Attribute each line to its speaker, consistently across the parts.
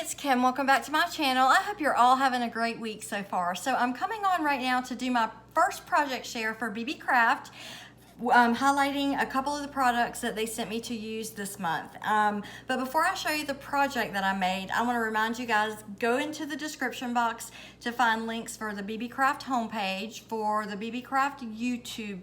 Speaker 1: it's Kim. Welcome back to my channel. I hope you're all having a great week so far. So I'm coming on right now to do my first project share for Beebeecraft, highlighting a couple of the products that they sent me to use this month. But before I show you the project that I made, I want to remind you guys, go into the description box to find links for the Beebeecraft homepage, for the Beebeecraft YouTube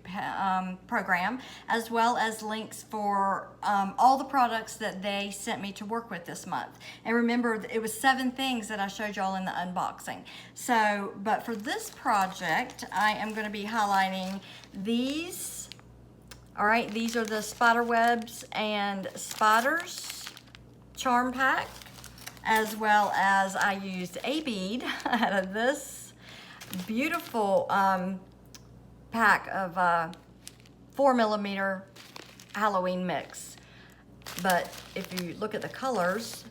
Speaker 1: program, as well as links for all the products that they sent me to work with this month. And remember, it was 7 things that I showed y'all in the unboxing. So, but for this project, I am going to be highlighting these. All right, these are the spider webs and spiders charm pack, as well as I used a bead out of this beautiful pack of 4mm Halloween mix. But if you look at the colors,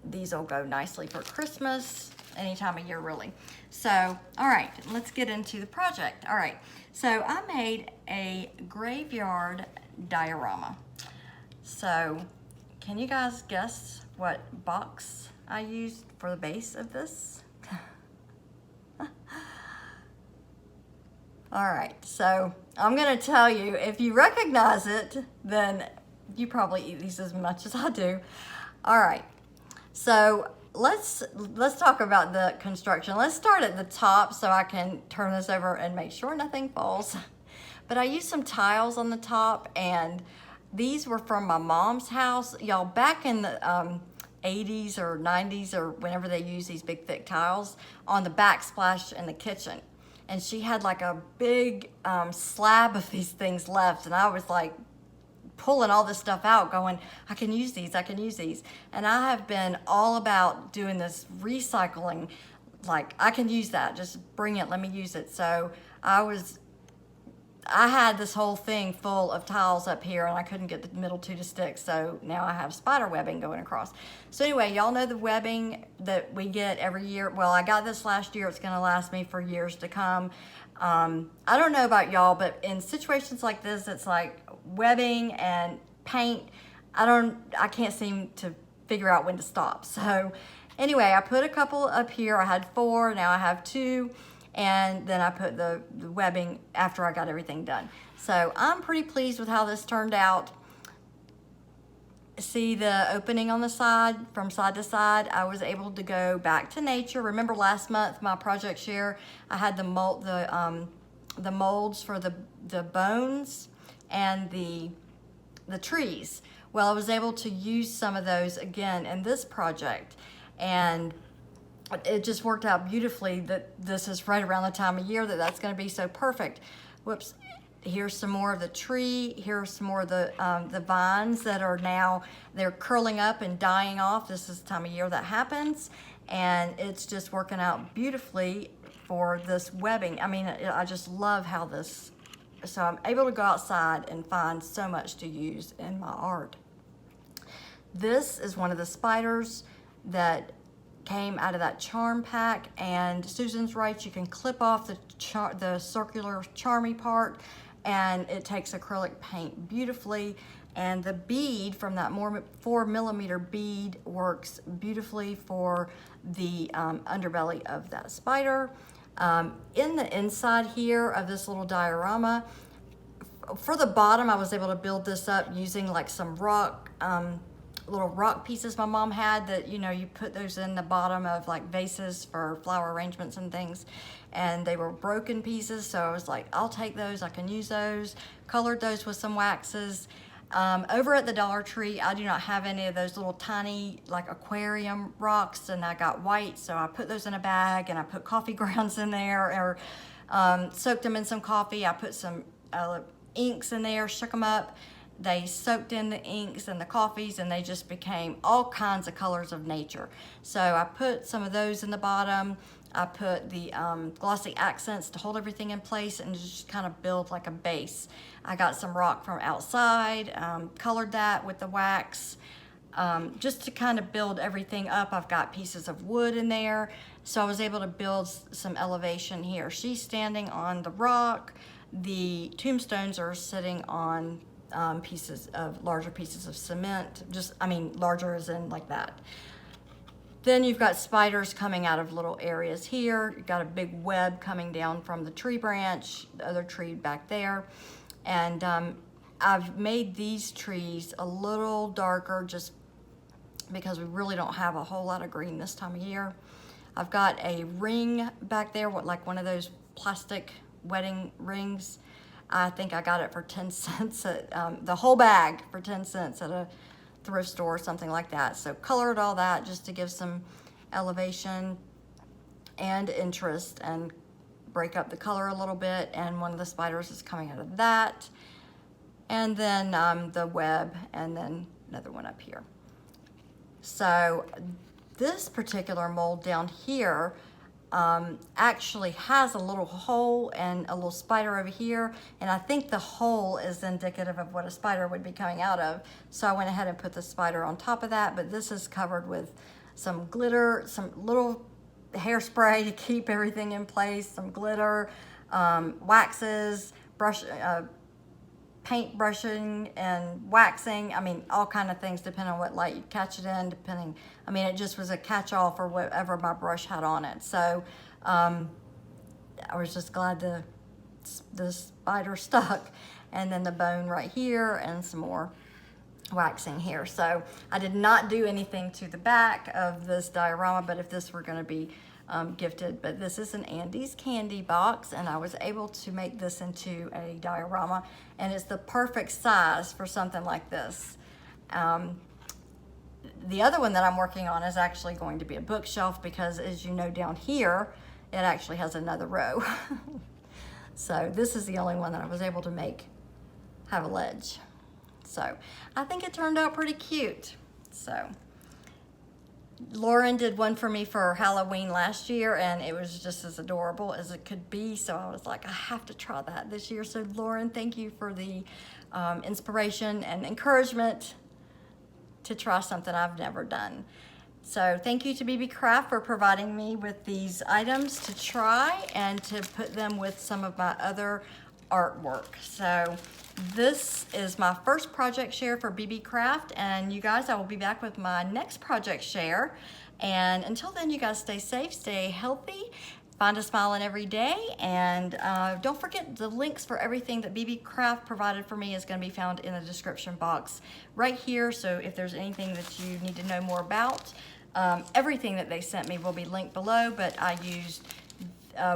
Speaker 1: these will go nicely for Christmas, any time of year really. So, all right, let's get into the project. All right, so I made a graveyard diorama. So, can you guys guess what box I used for the base of this? All right, so I'm gonna tell you, if you recognize it, then you probably eat these as much as I do. All right, so let's talk about the construction. Let's start at the top so I can turn this over and make sure nothing falls. But I used some tiles on the top, and these were from my mom's house. Y'all, back in the 80s or 90s or whenever they use these big thick tiles on the backsplash in the kitchen. And she had like a big slab of these things left, and I was like pulling all this stuff out going, I can use these, I can use these. And I have been all about doing this recycling, like I can use that, just bring it, let me use it. So I had this whole thing full of tiles up here, and I couldn't get the middle 2 to stick, so now I have spider webbing going across. So anyway, y'all know the webbing that we get every year. Well, I got this last year. It's gonna last me for years to come. I don't know about y'all, but in situations like this, it's like webbing and paint. I can't seem to figure out when to stop. So anyway, I put a couple up here. I had 4, now I have 2. And then I put the webbing after I got everything done. So I'm pretty pleased with how this turned out. See the opening on the side, from side to side? I was able to go back to nature. Remember last month, my project share, I had the molds for the bones and the trees. Well, I was able to use some of those again in this project, and it just worked out beautifully that this is right around the time of year that's going to be so perfect. Whoops. Here's some more of the tree. Here's some more of the vines that are now, they're curling up and dying off. This is the time of year that happens, and it's just working out beautifully for this webbing. I mean, I just love how this, so I'm able to go outside and find so much to use in my art. This is one of the spiders that came out of that charm pack, and Susan's right, you can clip off the circular charmy part, and it takes acrylic paint beautifully. And the bead from that 4mm bead works beautifully for the underbelly of that spider. In the inside here of this little diorama, for the bottom, I was able to build this up using like some rock, little rock pieces my mom had that, you know, you put those in the bottom of like vases for flower arrangements and things, and they were broken pieces, so I was like, I'll take those, I can use those. Colored those with some waxes. Over at the Dollar Tree, I do not have any of those little tiny like aquarium rocks, and I got white, so I put those in a bag, and I put coffee grounds in there, or soaked them in some coffee. I put some inks in there, shook them up. They soaked in the inks and the coffees, and they just became all kinds of colors of nature. So I put some of those in the bottom. I put the glossy accents to hold everything in place and just kind of build like a base. I got some rock from outside, colored that with the wax, just to kind of build everything up. I've got pieces of wood in there, so I was able to build some elevation here. She's standing on the rock. The tombstones are sitting on larger pieces of cement, larger as in like that. Then you've got spiders coming out of little areas here. You've got a big web coming down from the tree branch, the other tree back there. And I've made these trees a little darker just because we really don't have a whole lot of green this time of year. I've got a ring back there, like one of those plastic wedding rings. I think I got it for 10 cents, at, the whole bag for 10 cents at a thrift store or something like that. So colored all that just to give some elevation and interest and break up the color a little bit. And one of the spiders is coming out of that. And then the web, and then another one up here. So this particular mold down here actually has a little hole and a little spider over here, and I think the hole is indicative of what a spider would be coming out of. So I went ahead and put the spider on top of that, but this is covered with some glitter, some little hairspray to keep everything in place, some glitter, waxes, paint brushing and waxing. I mean, all kind of things depending on what light you catch it in, I mean, it just was a catch-all for whatever my brush had on it. So I was just glad the spider stuck. And then the bone right here and some more waxing here. So I did not do anything to the back of this diorama, but if this were gonna be gifted, but this is an Andy's candy box, and I was able to make this into a diorama, and it's the perfect size for something like this. The other one that I'm working on is actually going to be a bookshelf because, as you know, down here it actually has another row. So this is the only one that I was able to make have a ledge. So I think it turned out pretty cute. So Lauren did one for me for Halloween last year, and it was just as adorable as it could be. So I was like, I have to try that this year. So Lauren, thank you for the inspiration and encouragement to try something I've never done. So thank you to Beebeecraft for providing me with these items to try and to put them with some of my other artwork. So this is my first project share for Beebeecraft, and you guys, I will be back with my next project share. And until then, you guys stay safe, stay healthy, find a smile in every day, and don't forget the links for everything that Beebeecraft provided for me is going to be found in the description box right here. So if there's anything that you need to know more about, everything that they sent me will be linked below, but I used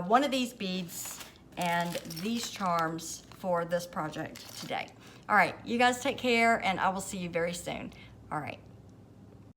Speaker 1: one of these beads and these charms for this project today. All right, you guys take care, and I will see you very soon. All right.